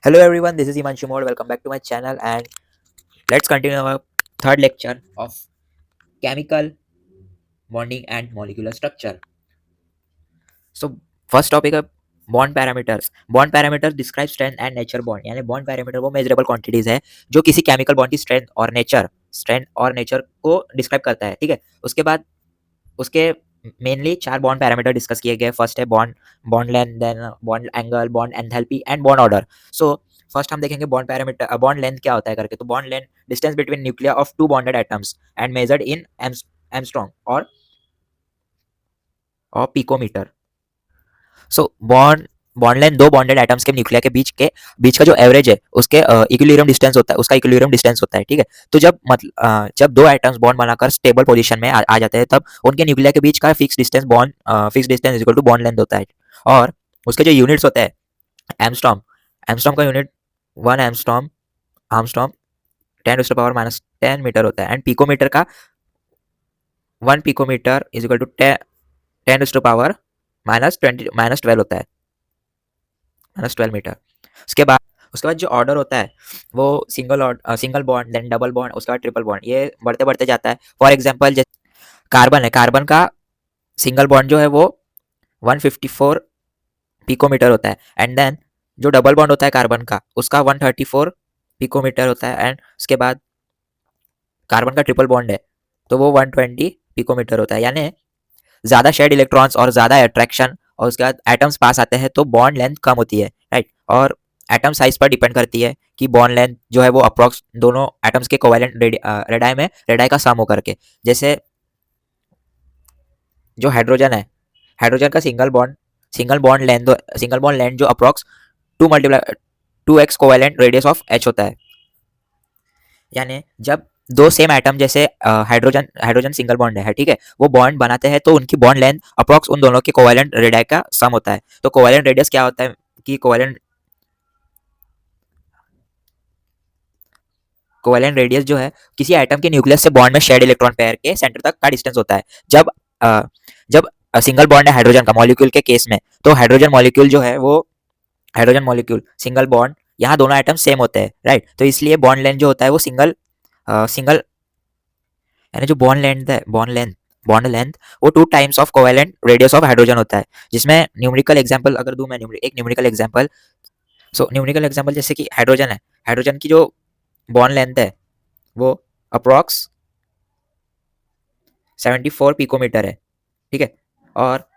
Hello everyone, this is Imanshu Mode. Welcome back to my channel and let's continue our third lecture of chemical bonding and molecular structure. So first topic है bond parameters. Bond parameters describe strength and nature bond. यानी bond parameter वो measurable quantities है जो किसी chemical bond की strength और nature को describe करता है. ठीक है. उसके बाद उसके मेनली चार बॉन्ड पैरामीटर डिस्कस किए गए. फर्स्ट है bond bond length, then bond angle, bond enthalpy and bond order. So first हम देखेंगे बॉन्ड पैरामीटर बॉन्ड लेंथ क्या होता है करके. तो bond length distance between nuclear of two bonded atoms and measured in angstrom और picometre. So bond bond length दो bonded atoms के न्यूक्लियर के बीच का जो एवरेज है उसके इक्विलिब्रियम डिस्टेंस होता है, उसका इक्विलिब्रियम डिस्टेंस होता है. ठीक है. तो जब दो एटम्स बॉन्ड बनाकर स्टेबल पोजीशन में आ जाते हैं तब उनके न्यूक्लियर के बीच का fix distance equal to bond length होता है. और उसके जो यूनिट्स होते हैं एमस्टॉम एमस्टॉम का यूनिट 1 आर्मस्टॉम 10⁻⁻10 मीटर होता है. एंड पिकोमीटर का 1 पिकोमीटर इज इक्वल टू 10⁻⁻12 होता है, -12 मीटर. उसके बाद जो ऑर्डर होता है वो single bond, then double bond, उसके बाद ट्रिपल बॉन्ड, ये बढ़ते बढ़ते जाता है. फॉर एग्जांपल कार्बन का सिंगल बॉन्ड जो है वो 154 पिकोमीटर होता है. एंड देन जो डबल बॉन्ड होता है कार्बन का उसका 134 पिकोमीटर होता है. एंड उसके बाद कार्बन का ट्रिपल बॉन्ड है तो वो 120 पिकोमीटर होता है. यानी ज़्यादा शेयर्ड इलेक्ट्रॉन्स और ज़्यादा अट्रैक्शन और उसके बाद एटम्स पास आते हैं तो बॉन्ड लेंथ कम होती है, राइट. और एटम साइज पर डिपेंड करती है कि बॉन्ड लेंथ जो है वो अप्रॉक्स दोनों एटम्स के कोवेलेंट रेडाई का सम होकर के. जैसे जो हाइड्रोजन का सिंगल बॉन्ड लेंथ जो approx 2x covalent radius of H होता है. यानी जब दो सेम एटम जैसे हाइड्रोजन सिंगल बॉन्ड है, ठीक है, वो बॉन्ड बनाते हैं तो उनकी बॉन्ड लेंथ अप्रॉक्स उन दोनों के कोवेलेंट रेडियस का सम होता है. तो कोवेलेंट रेडियस क्या होता है कि कोवेलेंट रेडियस जो है किसी एटम के न्यूक्लियस से बॉन्ड में शेयर्ड इलेक्ट्रॉन पेयर के सेंटर तक का डिस्टेंस होता है. अ, जब सिंगल बॉन्ड है हाइड्रोजन का मॉलिक्यूल के केस में तो हाइड्रोजन मॉलिक्यूल सिंगल बॉन्ड, यहाँ दोनों एटम सेम होते हैं, राइट. तो इसलिए बॉन्ड लेंथ जो होता है वो सिंगल यानी जो बॉन्ड लेंथ वो 2 times of covalent radius of hydrogen होता है. जिसमें न्यूमेरिकल एग्जांपल अगर दूं मैं, एक numerical example. So numerical example जैसे कि हाइड्रोजन की जो बॉन्ड लेंथ है वो अप्रॉक्स 74 पिकोमीटर है, ठीक है. और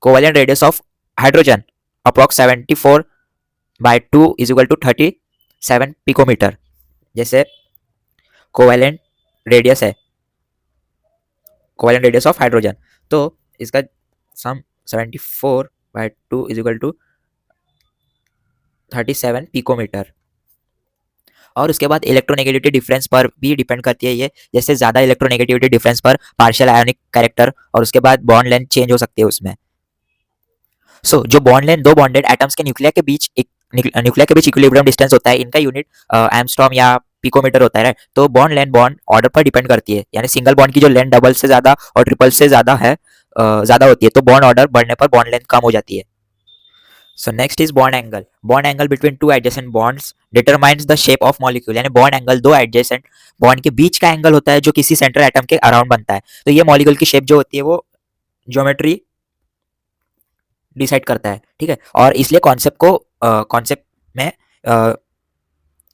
covalent radius of hydrogen approx 74/2 is equal to 37 picometre. जैसे कोवेलेंट रेडियस है कोवेलेंट रेडियस ऑफ हाइड्रोजन, तो इसका sum 74/2 is equal to 37 picometre. और उसके बाद इलेक्ट्रोनेगेटिविटी डिफरेंस पर भी डिपेंड करती है ये. जैसे ज़्यादा इलेक्ट्रोनेगेटिविटी डिफरेंस पर पार्शियल आयोनिक कैरेक्टर और उसके बाद बॉन्ड लेंथ चेंज हो सकती है उसमें. सो जो बॉन्ड लेंथ दो बॉन्डेड एटम्स के न्यूक्लियर के बीच इक्विलिब्रियम डिस्टेंस होता है, इनका यूनिट एमस्ट्रॉम या पिकोमीटर होता है, राइट. तो बॉन्ड लेंथ बॉन्ड ऑर्डर पर डिपेंड करती है. यानी सिंगल बॉन्ड की जो लेंथ डबल से ज़्यादा और ट्रिपल से ज़्यादा होती है तो बॉन्ड ऑर्डर बढ़ने पर बॉन्ड लेंथ कम हो जाती है. So next is bond angle. Bond angle between two adjacent bonds determines the shape of molecule. यानी बॉन्ड एंगल दो एडजेसेंट बॉन्ड के बीच का एंगल होता है जो किसी सेंट्रल एटम के अराउंड बनता है. तो ये मॉलिक्यूल की शेप जो होती है वो ज्योमेट्री डिसाइड करता है, ठीक है. और इसलिए कॉन्सेप्ट में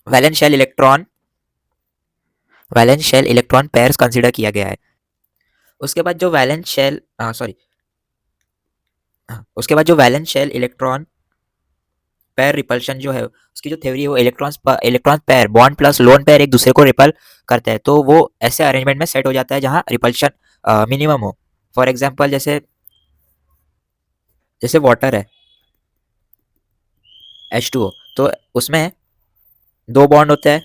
valence shell electron pairs consider किया गया है. उसके बाद जो valence shell electron pair repulsion जो है उसकी जो थ्योरी है वो electron pair bond plus lone pair एक दूसरे को रिपल करते हैं. तो वो ऐसे अरेंजमेंट में सेट हो जाता है जहाँ रिपल्शन मिनिमम हो. फॉर एग्जांपल जैसे वाटर है H2O, तो उसमें दो बॉन्ड होते हैं,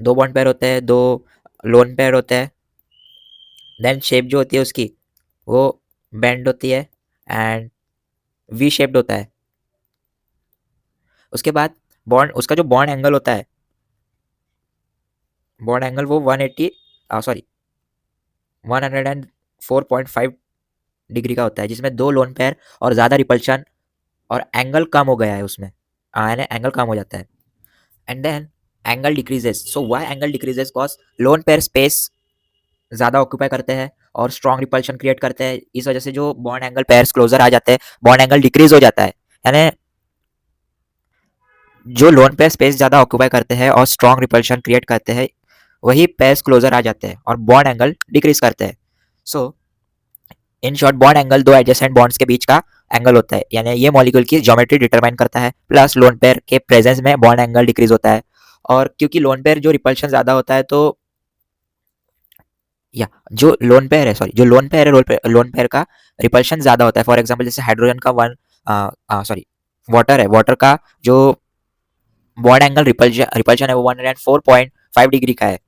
दो बॉन्ड पेयर होते हैं, दो लोन पेयर होते हैं. देन शेप जो होती है उसकी वो बेंड होती है एंड वी शेप्ड होता है. उसके बाद उसका जो बॉन्ड एंगल वो 104.5 डिग्री का होता है, जिसमें दो लोन पेयर और ज़्यादा रिपल्शन और एंगल कम हो गया है उसमें यानी एंगल कम हो जाता है। And then angle decreases. So why angle decreases? Because lone pair space ज़्यादा ऑक्यूपाई करते हैं और स्ट्रॉन्ग रिपल्शन क्रिएट करते हैं। इस वजह से जो बॉन्ड एंगल पेयर्स क्लोजर आ जाते हैं, बॉन्ड एंगल डिक्रीज हो जाता है। यानी जो लोन पेयर स्पेस ज़्यादा ऑक्यूपाई करते हैं और स्ट्रॉन्ग रिपल्शन क्रिएट करते हैं, वही पेयर्स क्लोजर आ जाते हैं और बॉन्ड एंगल डिक्रीज करते हैं। सो इन शॉर्ट, बॉन्ड एंगल दो एडजेसेंट बॉन्ड्स के बीच का एंगल होता है, यानी ये मॉलिक्यूल की ज्योमेट्री डिटरमाइन करता है। प्लस लोन पेयर के प्रेजेंस में बॉन्ड एंगल डिक्रीज होता है। और क्योंकि लोन पेयर जो रिपल्शन ज़्यादा होता है, तो या जो लोन पेयर है, सॉरी, जो लोन पेयर है, लोन पेयर का रिपल्शन ज़्यादा होता है। फॉर एग्जाम्पल जैसे हाइड्रोजन का सॉरी, वाटर है, वाटर का जो बॉन्ड एंगल रिपल्शन रिपल्शन है वो 104.5 डिग्री का है।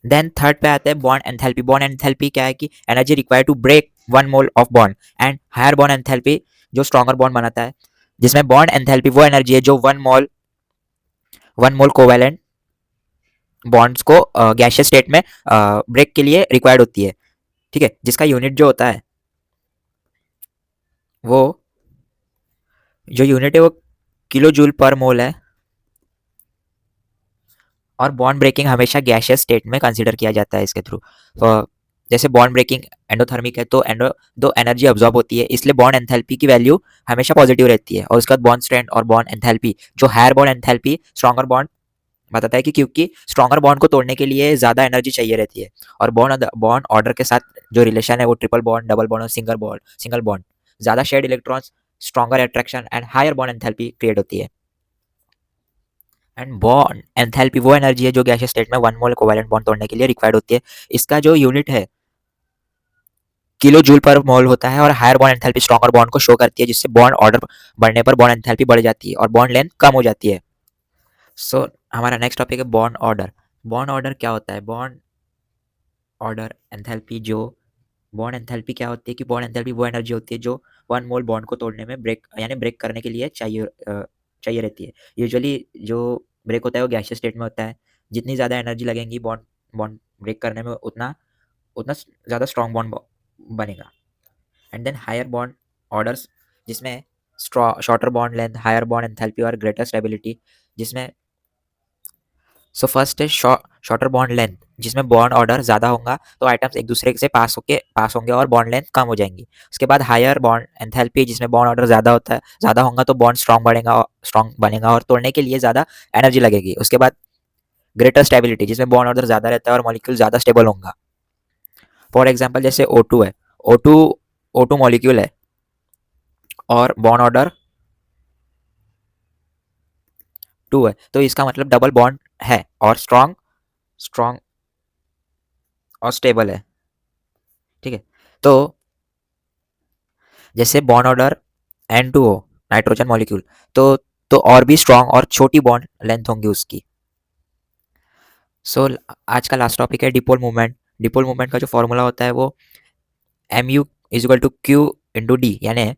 देन थर्ड पे आते हैं बॉन्ड एंथैल्पी। बॉन्ड एंथैल्पी क्या है कि energy required to break 1 mole of bond. And higher bond enthalpy जो स्ट्रॉन्गर बॉन्ड बनाता है, जिसमें बॉन्ड एंथैल्पी वो एनर्जी है जो 1 मोल कोवैलेंट बॉन्ड्स को गैसियस स्टेट में ब्रेक के लिए रिक्वायर्ड होती है। ठीक है, जिसका यूनिट जो होता है, वो जो यूनिट है वो किलो जूल पर मोल है। और बॉन्ड ब्रेकिंग हमेशा गैसियस स्टेट में कंसीडर किया जाता है इसके थ्रू। जैसे बॉन्ड ब्रेकिंग एंडोथर्मिक है, तो दो एनर्जी अब्जॉर्ब होती है, इसलिए बॉन्ड एंथैल्पी की वैल्यू हमेशा पॉजिटिव रहती है। और उसके बाद बॉन्ड स्ट्रेंथ और बॉन्ड एंथैल्पी, जो higher bond enthalpy stronger bond बताता है कि क्योंकि स्ट्रॉन्गर बॉन्ड को तोड़ने के लिए ज़्यादा एनर्जी चाहिए रहती है। और बॉन्ड ऑर्डर के साथ जो रिलेशन है वो ट्रिपल बॉन्ड, डबल बॉन्ड और सिंगल बॉन्ड, ज़्यादा shared electrons, stronger attraction and higher bond enthalpy create होती है। एंड बॉन्ड एंथैल्पी वो एनर्जी है जो गैसियस स्टेट में 1 मोल कोवैलेंट बॉन्ड तोड़ने के लिए रिक्वायर्ड होती है। इसका जो यूनिट है किलो जूल पर मोल होता है। और higher bond enthalpy stronger bond को शो करती है, जिससे बॉन्ड ऑर्डर बढ़ने पर बॉन्ड एंथैल्पी बढ़ जाती है और बॉन्ड लेंथ कम हो जाती है। सो हमारा नेक्स्ट टॉपिक है बॉन्ड ऑर्डर। बॉन्ड ऑर्डर क्या होता है? बॉन्ड ऑर्डर एंथैल्पी जो बॉन्ड एंथैल्पी क्या होती है कि बॉन्ड एंथैल्पी वो एनर्जी होती है जो 1 मोल बॉन्ड को तोड़ने में ब्रेक करने के लिए चाहिए रहती है। यूजुअली जो ब्रेक होता है वो गैसियस स्टेट में होता है। जितनी ज़्यादा एनर्जी लगेगी बॉन्ड बॉन्ड ब्रेक करने में, उतना उतना ज़्यादा स्ट्रॉन्ग बॉन्ड बनेगा। And then higher bond orders, जिसमें shorter bond length, higher bond enthalpy और ग्रेटर स्टेबिलिटी, जिसमें सो फर्स्ट है शॉर्टर बॉन्ड लेंथ, जिसमें बॉन्ड ऑर्डर ज़्यादा होगा तो आइटम्स एक दूसरे से पास होंगे और बॉन्ड लेंथ कम हो जाएंगी। उसके बाद हायर बॉन्ड एंथैल्पी, जिसमें बॉन्ड ऑर्डर ज़्यादा होगा तो बॉन्ड स्ट्रॉन्ग बनेगा और तोड़ने के लिए ज़्यादा एनर्जी लगेगी। उसके बाद ग्रेटर स्टेबिलिटी, जिसमें बॉन्ड ऑर्डर ज़्यादा रहता है और मॉलिक्यूल ज़्यादा स्टेबल होगा। फॉर एग्जाम्पल जैसे O2 है, O2 O2 मॉलिक्यूल है और बॉन्ड ऑर्डर 2 है, तो इसका मतलब डबल बॉन्ड है और स्ट्रॉन्ग और स्टेबल है। ठीक है, तो जैसे bond order N2O nitrogen molecule, तो और भी स्ट्रॉन्ग और छोटी बॉन्ड लेंथ होंगी उसकी। सो आज का लास्ट टॉपिक है डिपोल मूवमेंट। डिपोल मूवमेंट का जो फॉर्मूला होता है वो mu is equal to Q into D, यानी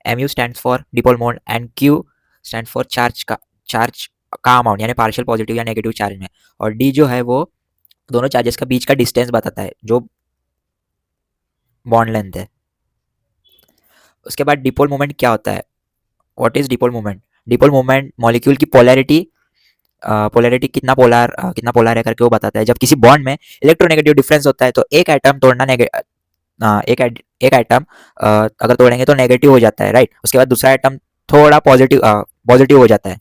mu stand for dipole moment and Q stand for charge का अमाउंट, यानी पार्शियल पॉजिटिव या नेगेटिव चार्ज में। और D जो है वो दोनों चार्जेस का बीच का डिस्टेंस बताता है, जो बॉन्ड लेंथ है। उसके बाद डिपोल मोमेंट क्या होता है? What is dipole moment? Dipole moment molecule की पोलैरिटी कितना पोलर है करके वो बताता है। जब किसी बॉन्ड में इलेक्ट्रोनेगेटिव डिफरेंस होता है तो एक एटम अगर तोड़ेंगे तो नेगेटिव हो जाता है, राइट। उसके बाद दूसरा एटम थोड़ा पॉजिटिव हो जाता है।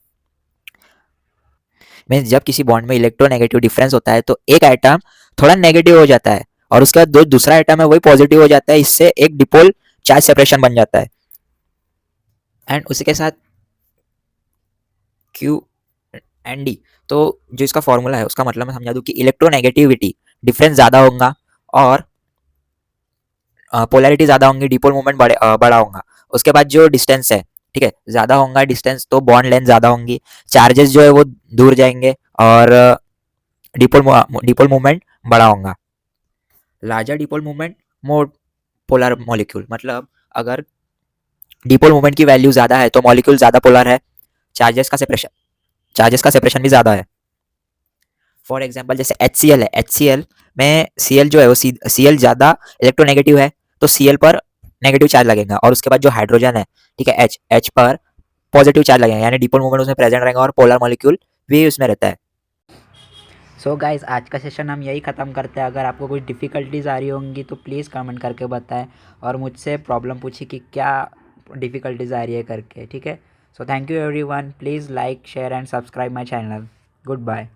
मीन्स जब किसी बॉन्ड में इलेक्ट्रोनेगेटिव डिफरेंस होता है तो एक एटम थोड़ा नेगेटिव हो जाता है और उसके बाद दूसरा एटम है वही पॉजिटिव हो जाता है। इससे एक डिपोल चार्ज सेपरेशन बन जाता है। एंड उसी के साथ Q एंड डी, तो जो इसका फॉर्मूला है उसका मतलब मैं समझा दूं कि इलेक्ट्रोनेगेटिविटी डिफरेंस ज़्यादा होगा और पोलैरिटी ज़्यादा होंगी, डिपोल मूवमेंट बड़ा होगा। उसके बाद जो डिस्टेंस है, ठीक है, ज़्यादा होगा डिस्टेंस तो बॉन्ड लेंथ ज़्यादा होंगी, चार्जेस जो है वो दूर जाएंगे और डिपोल मूवमेंट बड़ा होगा। Larger dipole movement, more polar molecule, मतलब अगर डिपोल मूवमेंट की वैल्यू ज़्यादा है तो मॉलिक्यूल ज़्यादा पोलर है, चार्जेस का सेपरेशन भी ज़्यादा है। फॉर एग्जाम्पल जैसे HCl है, HCl में Cl जो है वो Cl ज़्यादा इलेक्ट्रोनेगेटिव है तो Cl पर नेगेटिव चार्ज लगेगा। और उसके बाद जो हाइड्रोजन है, ठीक है, H पर पॉजिटिव चार्ज लगेगा, यानी डिपोल मूवमेंट उसमें प्रेजेंट रहेगा और पोलर मॉलिक्यूल भी उसमें रहता है। सो गाइस, आज का सेशन हम यही ख़त्म करते हैं। अगर आपको कुछ डिफ़िकल्टीज़ आ रही होंगी तो प्लीज़ कमेंट करके बताएं और मुझसे प्रॉब्लम पूछिए कि क्या डिफ़िकल्टीज़ आ रही है करके, ठीक है। So thank you everyone, please like share and subscribe my channel. Good bye.